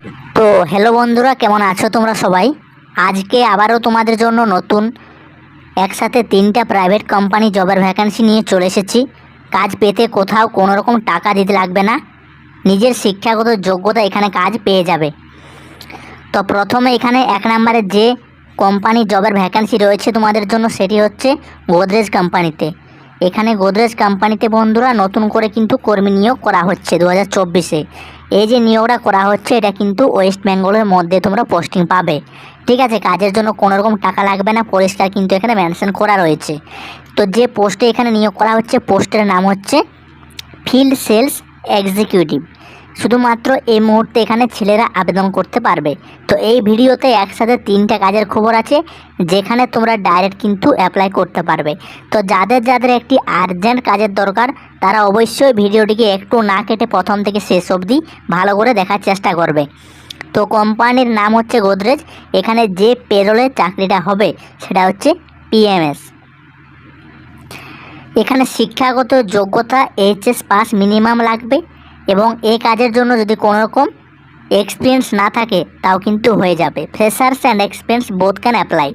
তো হ্যালো বন্ধুরা, কেমন আছো তোমরা সবাই? আজকে আবারও তোমাদের জন্য নতুন একসাথে 3টা প্রাইভেট কোম্পানি জবের ভ্যাকেন্সি নিয়ে চলে এসেছি। কাজ পেতে কোথাও কোনো রকম টাকা দিতে লাগবে না, নিজের শিক্ষাগত যোগ্যতা এখানে কাজ পেয়ে যাবে। তো প্রথমে এখানে 1 নম্বরে যে কোম্পানি জবের ভ্যাকেন্সি রয়েছে তোমাদের জন্য, সেটি হচ্ছে গোদরেজ কোম্পানিতে। এখানে গোদরেজ কোম্পানিতে বন্ধুরা নতুন করে কিন্তু কর্মী নিয়োগ করা হচ্ছে 2024-এ। এই যে নিয়োগটা করা হচ্ছে এটা কিন্তু ওয়েস্ট বেঙ্গলের মধ্যে তোমরা পোস্টিং পাবে। ঠিক আছে, কাজের জন্য কোনো রকম টাকা লাগবে না, পরিষ্কার কিন্তু এখানে মেনশন করা রয়েছে। তো যে পোস্টে এখানে নিয়োগ করা হচ্ছে, পোস্টের নাম হচ্ছে ফিল্ড সেলস এক্সিকিউটিভ। শুধুমাত্র এই মুহূর্তে এখানে ছেলেরা আবেদন করতে পারবে। তো এই ভিডিওতে একসাথে 3টা কাজের খবর আছে, যেখানে তোমরা ডাইরেক্ট কিন্তু অ্যাপ্লাই করতে পারবে। তো যাদের যাদের একটি আর্জেন্ট কাজের দরকার, তারা অবশ্যই ভিডিওটিকে একটু না কেটে প্রথম থেকে শেষ অবধি ভালো করে দেখার চেষ্টা করবে। তো কোম্পানির নাম হচ্ছে গোদরেজ। এখানে যে পেরোলে চাকরিটা হবে সেটা হচ্ছে পিএমএস। এখানে শিক্ষাগত যোগ্যতা এইচএস পাস মিনিমাম লাগবে, এবং এই কাজের জন্য যদি কোনো রকম এক্সপিরিয়েন্স না থাকে তাও কিন্তু হয়ে যাবে। Freshers and experience both can apply.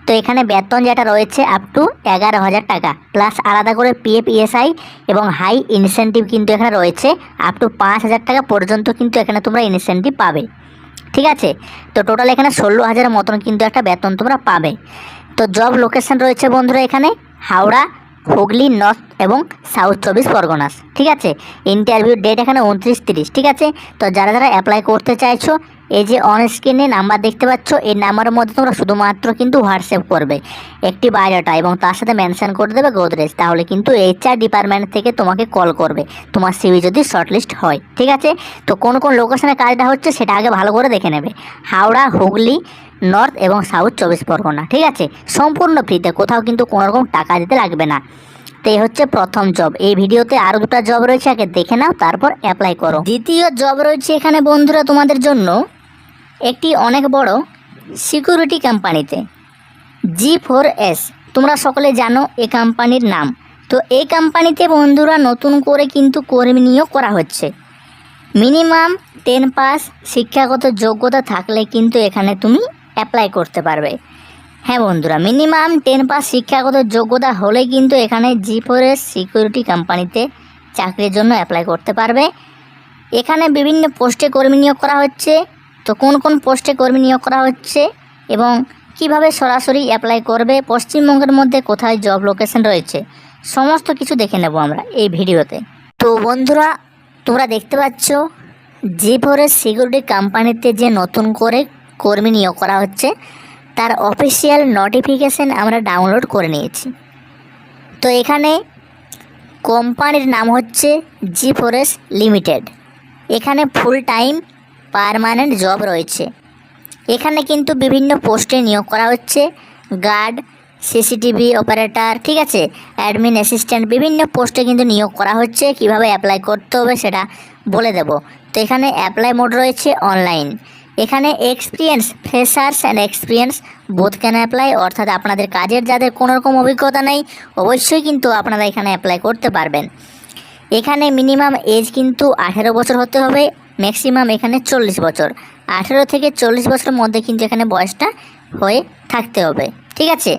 তো এখানে বেতন যেটা রয়েছে আপ টু 11,000 টাকা, প্লাস আলাদা করে পিএফ ইএসআই এবং হাই ইনসেন্টিভ কিন্তু এখানে রয়েছে। আপ টু 5,000 টাকা পর্যন্ত কিন্তু এখানে তোমরা ইনসেন্টিভ পাবে। ঠিক আছে, তো টোটাল এখানে 16,000 মতন কিন্তু একটা বেতন তোমরা পাবে। তো জব লোকেশন রয়েছে বন্ধুরা এখানে হাওড়া, হুগলি নর্থ এবং সাউথ 24 পরগনাস। ঠিক আছে, ইন্টারভিউ ডেট এখানে 29-30। ঠিক আছে, তো যারা যারা অ্যাপ্লাই করতে চাইছো, এই যে অন স্ক্রিনে নাম্বার দেখতে পাচ্ছ, এই নাম্বারের মধ্যে তোমরা শুধুমাত্র কিন্তু হোয়াটসঅ্যাপ করবে একটি বায়োডাটা, এবং তার সাথে মেনশন করে দেবে গোদরেজ। তাহলে কিন্তু এইচআর ডিপার্টমেন্ট থেকে তোমাকে কল করবে তোমার সিভি যদি শর্টলিস্ট হয়। ঠিক আছে, তো কোন কোন লোকেশনে কাজটা হচ্ছে সেটা আগে ভালো করে দেখে নেবে। হাওড়া, হুগলি নর্থ এবং সাউথ 24 পরগনা। ঠিক আছে, সম্পূর্ণ ফ্রিতে, কোথাও কিন্তু কোনো রকম টাকা দিতে লাগবে না। তো এই হচ্ছে প্রথম জব। এই ভিডিওতে আরও 2টা জব রয়েছে, আগে দেখে নাও, তারপর অ্যাপ্লাই করো। দ্বিতীয় জব রয়েছে এখানে বন্ধুরা তোমাদের জন্য একটি অনেক বড় সিকিউরিটি কোম্পানিতে, G4S। তোমরা সকলে জানো এই কোম্পানির নাম। তো এই কোম্পানিতে বন্ধুরা নতুন করে কিন্তু কর্মী নিয়োগ করা হচ্ছে। মিনিমাম 10 পাস শিক্ষাগত যোগ্যতা থাকলে কিন্তু এখানে তুমি অ্যাপ্লাই করতে পারবে। হ্যাঁ বন্ধুরা, মিনিমাম 10 পাস শিক্ষাগত যোগ্যতা হলে কিন্তু এখানে G4S সিকিউরিটি কোম্পানিতে চাকরির জন্য অ্যাপ্লাই করতে পারবে। এখানে বিভিন্ন পোস্টে কর্মী নিয়োগ করা হচ্ছে। তো কোন কোন পোস্টে কর্মী নিয়োগ করা হচ্ছে এবং কিভাবে সরাসরি অ্যাপ্লাই করবে, পশ্চিমবঙ্গের মধ্যে কোথায় জব লোকেশন রয়েছে, সমস্ত কিছু দেখে নেব আমরা এই ভিডিওতে। তো বন্ধুরা, তোমরা দেখতে পাচ্ছ G4S সিকিউরিটি কোম্পানিতে যে নতুন করে কর্মী নিয়োগ করা হচ্ছে, তার অফিসিয়াল নোটিফিকেশান আমরা ডাউনলোড করে নিয়েছি। তো এখানে কোম্পানির নাম হচ্ছে G4S লিমিটেড। এখানে ফুল টাইম পার্মানেন্ট জব রয়েছে। এখানে কিন্তু বিভিন্ন পোস্টে নিয়োগ করা হচ্ছে। গার্ড, সিসিটিভি অপারেটর, ঠিক আছে, অ্যাডমিন অ্যাসিস্ট্যান্ট, বিভিন্ন পোস্টে কিন্তু নিয়োগ করা হচ্ছে। কিভাবে অ্যাপ্লাই করতে হবে সেটা বলে দেব। তো এখানে অ্যাপ্লাই মোড রয়েছে অনলাইন। এখানে experience, freshers and experience both can apply, অর্থাৎ আপনাদের কাজের যাদের কোনো রকম অভিজ্ঞতা নেই অবশ্যই কিন্তু আপনারা এখানে অ্যাপ্লাই করতে পারবেন। এখানে মিনিমাম এজ কিন্তু 18 বছর হতে হবে, ম্যাক্সিমাম এখানে 40 বছর। 18 থেকে 40 বছরের মধ্যে কিন্তু এখানে বয়সটা হয়ে থাকতে হবে। ঠিক আছে,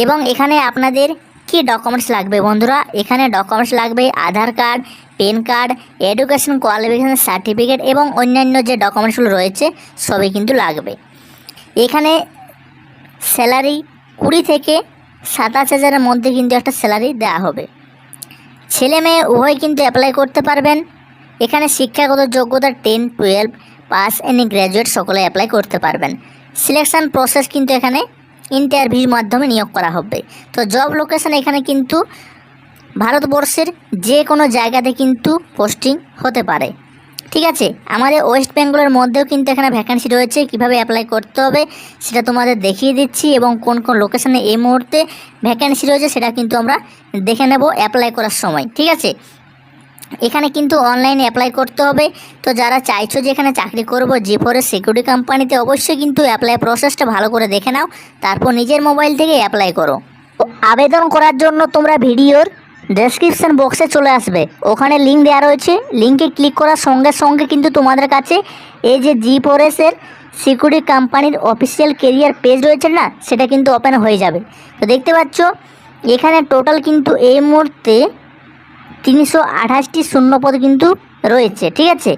এবং এখানে আপনাদের কি ডকুমেন্টস লাগবে বন্ধুরা? এখানে ডকুমেন্টস লাগবে Aadhaar card, PAN card, education qualification certificate এবং অন্যান্য যে ডকুমেন্টসগুলো রয়েছে সবই কিন্তু লাগবে। এখানে স্যালারি 20 থেকে 27,000-এর মধ্যে কিন্তু একটা স্যালারি দেওয়া হবে। ছেলে মেয়ে উভয় কিন্তু অ্যাপ্লাই করতে পারবেন। এখানে শিক্ষাগত যোগ্যতা 10-12 পাস, এনি গ্র্যাজুয়েট সকলে অ্যাপ্লাই করতে পারবেন। সিলেকশন প্রসেস কিন্তু এখানে ইন্টারভিউর মাধ্যমে নিয়োগ করা হবে। তো জব লোকেশন এখানে কিন্তু ভারতবর্ষের যে কোনো জায়গাতে কিন্তু পোস্টিং হতে পারে। ঠিক আছে, আমাদের ওয়েস্ট বেঙ্গলের মধ্যেও কিন্তু এখানে ভ্যাকেন্সি রয়েছে। কিভাবে অ্যাপ্লাই করতে হবে সেটা তোমাদের দেখিয়ে দিচ্ছি, এবং কোন কোন লোকেশনে এই মুহূর্তে ভ্যাকেন্সি রয়েছে সেটা কিন্তু আমরা দেখে নেব অ্যাপ্লাই করার সময়। ঠিক আছে, এখানে কিন্তু অনলাইনে অ্যাপ্লাই করতে হবে। তো যারা চাইছো যে এখানে চাকরি করব G4S সিকিউরিটি কোম্পানিতে, অবশ্যই কিন্তু অ্যাপ্লাই প্রসেসটা ভালো করে দেখে নাও, তারপর নিজের মোবাইল থেকে অ্যাপ্লাই করো। আবেদন করার জন্য তোমরা ভিডিওর ডেসক্রিপশন বক্সে চলে আসবে, ওখানে লিঙ্ক দেওয়া রয়েছে। লিঙ্কে ক্লিক করার সঙ্গে সঙ্গে কিন্তু তোমাদের কাছে এই যে G4S-এর সিকিউরিটি কোম্পানির অফিসিয়াল কেরিয়ার পেজ রয়েছে না, সেটা কিন্তু ওপেন হয়ে যাবে। তো দেখতে পাচ্ছ এখানে টোটাল কিন্তু এই মুহূর্তে 328টি শূন্যপদ কিন্তু রয়েছে, ঠিক আছে।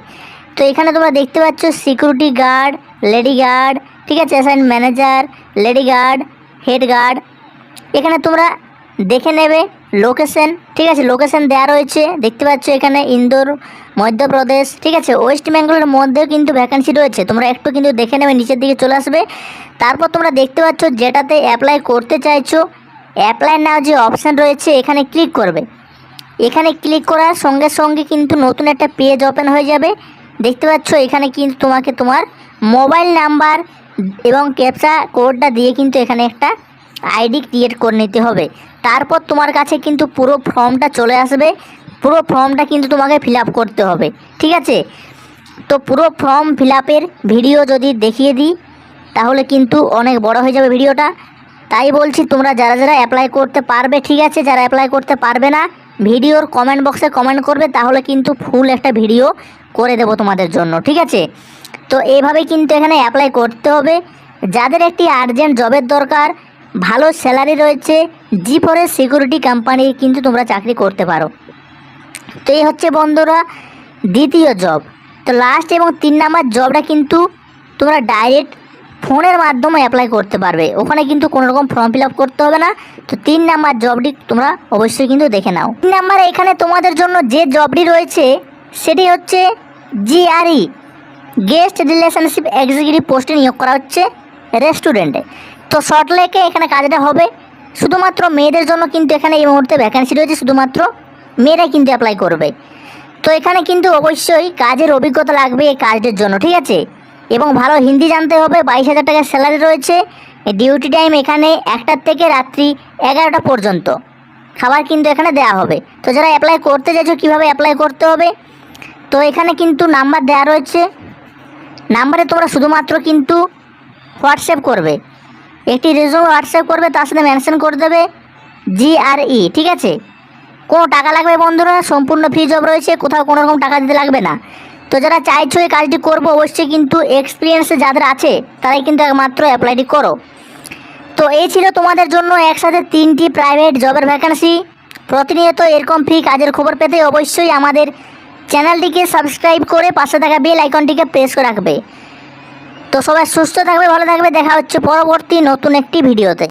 তো এখানে তোমরা দেখতে পাচ্ছ সিকিউরিটি গার্ড, লেডি গার্ড, ঠিক আছে, assign manager, lady guard, head guard. এখানে তোমরা দেখে নেবে লোকেশন, ঠিক আছে, লোকেশন দেওয়া রয়েছে। দেখতে পাচ্ছ এখানে ইন্দোর, মধ্যপ্রদেশ, ঠিক আছে, ওয়েস্ট বেঙ্গলের মধ্যেও কিন্তু ভ্যাকেন্সি রয়েছে। তোমরা একটু কিন্তু দেখে নেবে, নিচের দিকে চলে আসবে। তারপর তোমরা দেখতে পাচ্ছ যেটাতে অ্যাপ্লাই করতে চাইছো, অ্যাপ্লাই নাও যে অপশান রয়েছে এখানে ক্লিক করবে। এখানে ক্লিক করার সঙ্গে সঙ্গে কিন্তু নতুন একটা পেজ ওপেন হয়ে যাবে। দেখতে পাচ্ছ এখানে কিন্তু তোমাকে তোমার মোবাইল নাম্বার এবং ক্যাপচা কোডটা দিয়ে কিন্তু এখানে একটা আইডি ক্রিয়েট করে নিতে হবে। তারপর তোমার কাছে কিন্তু পুরো ফর্মটা চলে আসবে। পুরো ফর্মটা কিন্তু তোমাকে ফিল আপ করতে হবে, ঠিক আছে। তো পুরো ফর্ম ফিল আপের ভিডিও যদি দেখিয়ে দিই তাহলে কিন্তু অনেক বড় হয়ে যাবে ভিডিওটা। তাই বলছি তোমরা যারা যারা অ্যাপ্লাই করতে পারবে, ঠিক আছে, যারা অ্যাপ্লাই করতে পারবে না ভিডিওর কমেন্ট বক্সে কমেন্ট করবে, তাহলে কিন্তু ফুল একটা ভিডিও করে দেবো তোমাদের জন্য, ঠিক আছে। তো এইভাবেই কিন্তু এখানে অ্যাপ্লাই করতে হবে। যাদের একটি আর্জেন্ট জবের দরকার, ভালো স্যালারি রয়েছে, G4S সিকিউরিটি কোম্পানি কিন্তু তোমরা চাকরি করতে পারো। তো এই হচ্ছে বন্ধুরা দ্বিতীয় জব। তো লাস্ট এবং 3 নাম্বার জবটা কিন্তু তোমরা ডাইরেক্ট ফোনের মাধ্যমে অ্যাপ্লাই করতে পারবে, ওখানে কিন্তু কোনো রকম ফর্ম ফিল আপ করতে হবে না। তো 3 নাম্বার জবটি তোমরা অবশ্যই কিন্তু দেখে নাও। 3 নাম্বারে এখানে তোমাদের জন্য যে জবটি রয়েছে সেটি হচ্ছে GRE, গেস্ট রিলেশনশিপ এক্সিকিউটিভ পোস্টে নিয়োগ করা হচ্ছে রেস্টুরেন্টে। তো সল্টলেকে এখানে কাজটা হবে শুধুমাত্র মেয়েদের জন্য, কিন্তু এখানে এই মুহূর্তে ভ্যাকেন্সি রয়েছে, শুধুমাত্র মেয়েরা কিন্তু অ্যাপ্লাই করবে। তো এখানে কিন্তু অবশ্যই কাজের অভিজ্ঞতা লাগবে এই কাজটির জন্য, ঠিক আছে, এবং ভালো হিন্দি জানতে হবে। 22,000 টাকার স্যালারি রয়েছে। ডিউটি টাইম এখানে 1টা থেকে রাত্রি 11টা পর্যন্ত, খাবার কিন্তু এখানে দেওয়া হবে। তো যারা অ্যাপ্লাই করতে চাইছো কীভাবে অ্যাপ্লাই করতে হবে, তো এখানে কিন্তু নাম্বার দেওয়া রয়েছে। নাম্বারে তোমরা শুধুমাত্র কিন্তু হোয়াটসঅ্যাপ করবে, একটি রেজুম হোয়াটসঅ্যাপ করবে, তার সাথে মেনশন করে দেবে GRE, ঠিক আছে। কোনো টাকা লাগবে বন্ধুরা, সম্পূর্ণ ফ্রি জব রয়েছে, কোথাও কোনো রকম টাকা দিতে লাগবে না। তো যারা চাইছো এই কাজটি করবো, অবশ্যই কিন্তু এক্সপিরিয়েন্স যাদের আছে তারাই কিন্তু একমাত্র অ্যাপ্লাইটি করো। তো এই ছিল তোমাদের জন্য একসাথে 3টি প্রাইভেট জবের ভ্যাকেন্সি। প্রতিনিয়ত এরকম ফ্রি কাজের খবর পেতে অবশ্যই আমাদের চ্যানেলটিকে সাবস্ক্রাইব করে পাশে থাকা বেল আইকনটিকে প্রেস করে রাখবে। তো সবাই সুস্থ থাকবে, ভালো থাকবে, দেখা হচ্ছে পরবর্তী নতুন একটি ভিডিওতে।